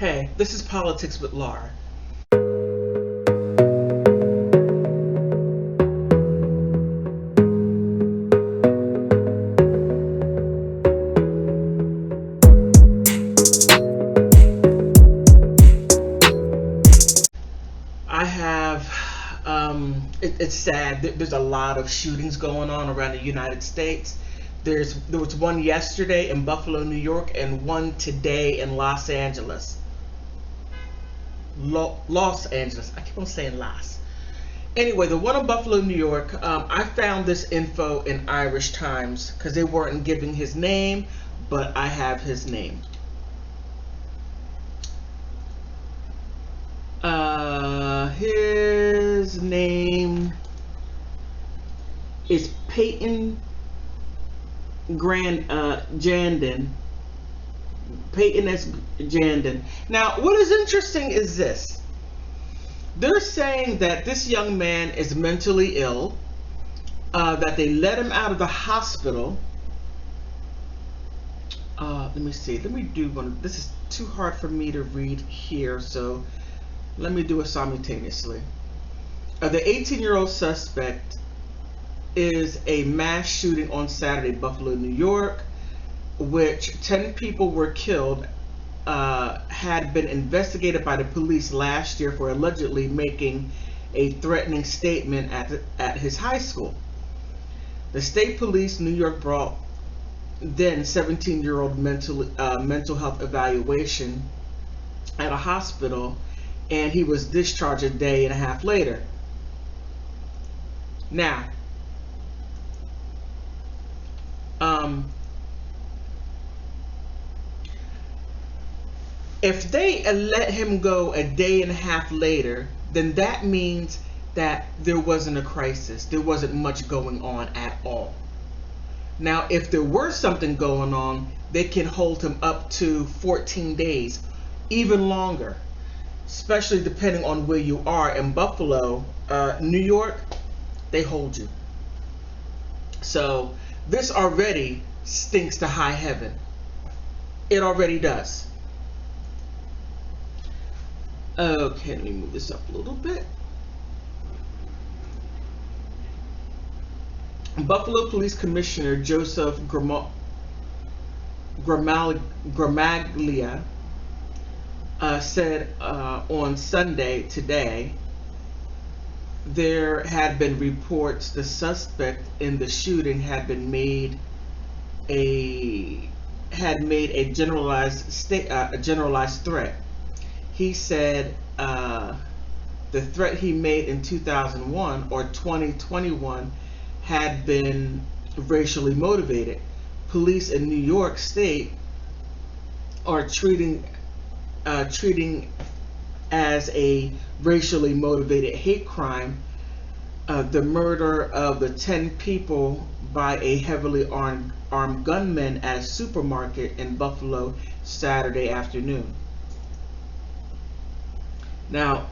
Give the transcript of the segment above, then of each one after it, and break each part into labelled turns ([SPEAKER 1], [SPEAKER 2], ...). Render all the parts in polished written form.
[SPEAKER 1] Hey, this is Politics with Laura. I have, it's sad. There's a lot of shootings going on around the United States. There was one yesterday in Buffalo, New York, and one today in Los Angeles. Los Angeles. I keep on saying Los. Anyway, the one in Buffalo, New York, I found this info in Irish Times because they weren't giving his name, but I have his name. His name is PaytonGendron. PaytonGendron. Now, what is interesting is this. They're saying that this young man is mentally ill, that they let him out of the hospital. Let me see. Let me do one. This is too hard for me to read here, so let me do it simultaneously. The 18-year-old suspect is a mass shooting on Saturday, Buffalo, New York, which 10 people were killed, had been investigated by the police last year for allegedly making a threatening statement at his high school. The state police, New York, brought then 17-year-old mental health evaluation at a hospital, and he was discharged a day and a half later. Now, if they let him go a day and a half later, then that means that there wasn't a crisis. There wasn't much going on at all. Now, if there were something going on, they can hold him up to 14 days, even longer, especially depending on where you are. In Buffalo, New York, they hold you. So this already stinks to high heaven. It already does. Okay, let me move this up a little bit. Buffalo Police Commissioner Joseph Gramaglia said on Sunday today there had been reports the suspect in the shooting had made a generalized threat. He said the threat he made in 2001 or 2021 had been racially motivated. Police in New York State are treating as a racially motivated hate crime the murder of the 10 people by a heavily armed gunman at a supermarket in Buffalo Saturday afternoon. Now,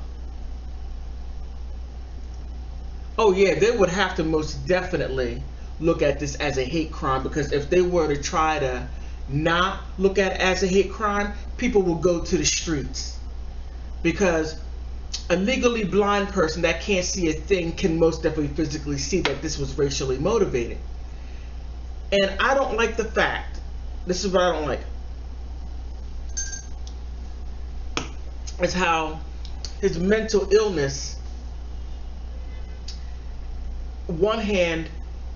[SPEAKER 1] oh yeah, they would have to most definitely look at this as a hate crime, because if they were to try to not look at it as a hate crime, people will go to the streets. Because a legally blind person that can't see a thing can most definitely physically see that this was racially motivated. And I don't like the fact, this is what I don't like, is how his mental illness, one hand,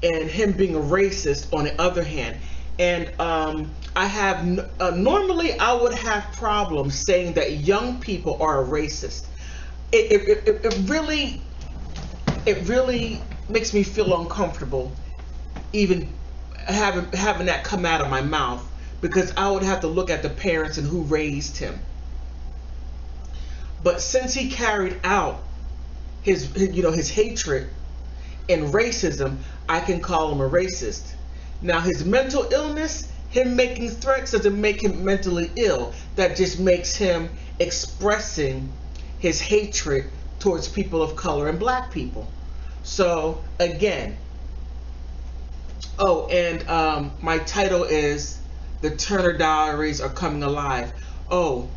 [SPEAKER 1] and him being a racist on the other hand. And I have normally I would have problems saying that young people are a racist. It really makes me feel uncomfortable even having that come out of my mouth, because I would have to look at the parents and who raised him. But since he carried out his hatred and racism, I can call him a racist. Now, his mental illness, him making threats, doesn't make him mentally ill. That just makes him expressing his hatred towards people of color and black people. So again, oh, and my title is "The Turner Diaries Are Coming Alive." Oh,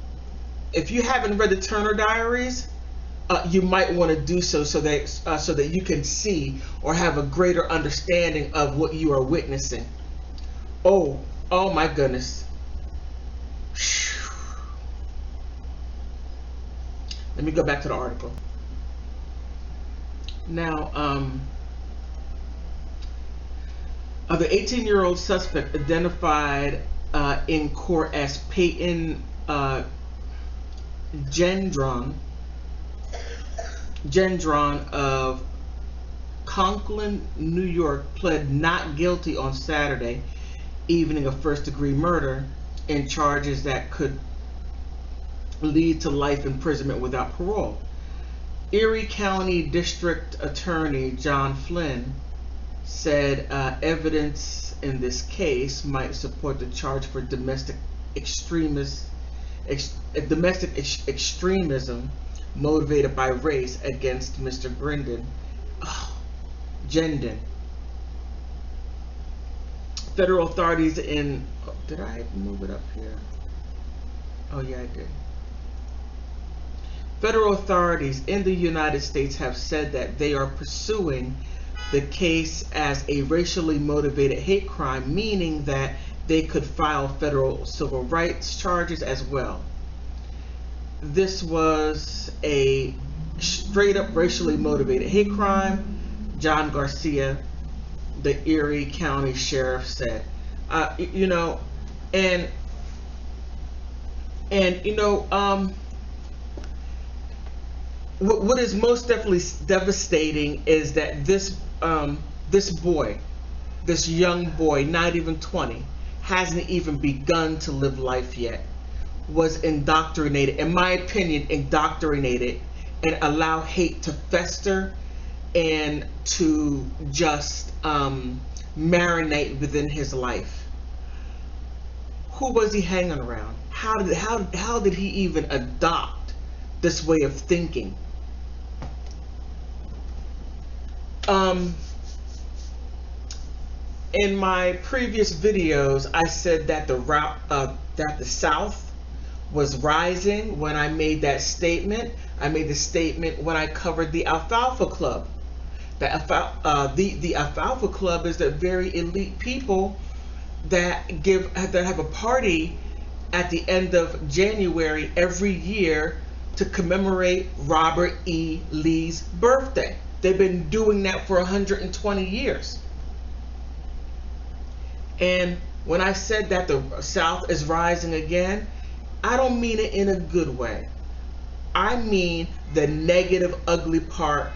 [SPEAKER 1] if you haven't read the Turner Diaries, you might want to do so so that you can see or have a greater understanding of what you are witnessing. Oh my goodness. Let me go back to the article. Now, the 18-year-old suspect identified in court as PaytonGendron of Conklin, New York, pled not guilty on Saturday evening of first-degree murder in charges that could lead to life imprisonment without parole. Erie County District Attorney John Flynn said evidence in this case might support the charge for domestic extremism motivated by race against Mr. Gendron. Federal authorities in... did I move it up here? Oh yeah, I did. Federal authorities in the United States have said that they are pursuing the case as a racially motivated hate crime, meaning that they could file federal civil rights charges as well. This was a straight up racially motivated hate crime, John Garcia, the Erie County Sheriff, said. What is most definitely devastating is that this young boy, not even 20, hasn't even begun to live life yet, was indoctrinated, in my opinion, and allow hate to fester and to just marinate within his life. Who was he hanging around? How did he even adopt this way of thinking? In my previous videos, I said that the South was rising when I made that statement. I made the statement when I covered the Alfalfa Club. The Alfalfa Club is the very elite people that have a party at the end of January every year to commemorate Robert E. Lee's birthday. They've been doing that for 120 years. And when I said that the South is rising again, I don't mean it in a good way. I mean the negative, ugly part,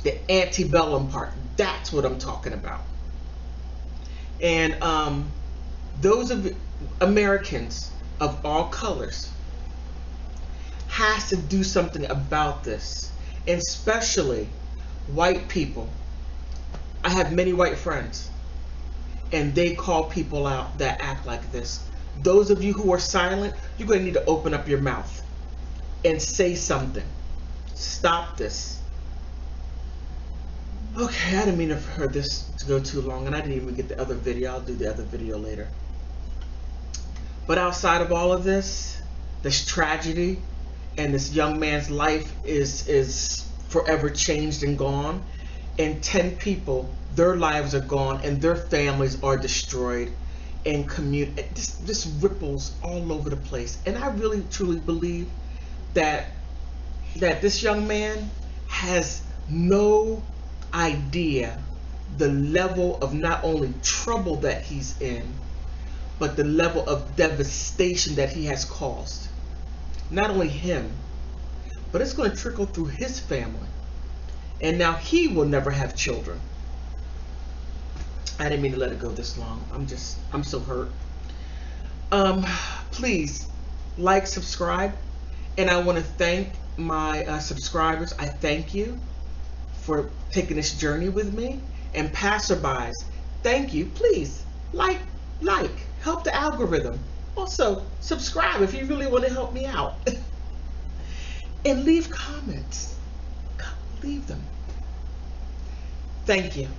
[SPEAKER 1] the antebellum part. That's what I'm talking about. And those of Americans of all colors has to do something about this, and especially white people. I have many white friends, and they call people out that act like this. Those of you who are silent, you're going to need to open up your mouth and say something. Stop this. Okay, I didn't mean for this to go too long, and I didn't even get the other video. I'll do the other video later. But outside of all of this tragedy, and this young man's life is forever changed and gone, and 10 people, their lives are gone and their families are destroyed, and this ripples all over the place. And I really truly believe that this young man has no idea the level of not only trouble that he's in, but the level of devastation that he has caused. Not only him, but it's going to trickle through his family. And now he will never have children. I didn't mean to let it go this long. I'm so hurt. Please like, subscribe, and I want to thank my subscribers. I thank you for taking this journey with me. And passerbys, thank you. Please like, help the algorithm. Also, subscribe if you really want to help me out. And leave comments. Leave them. Thank you.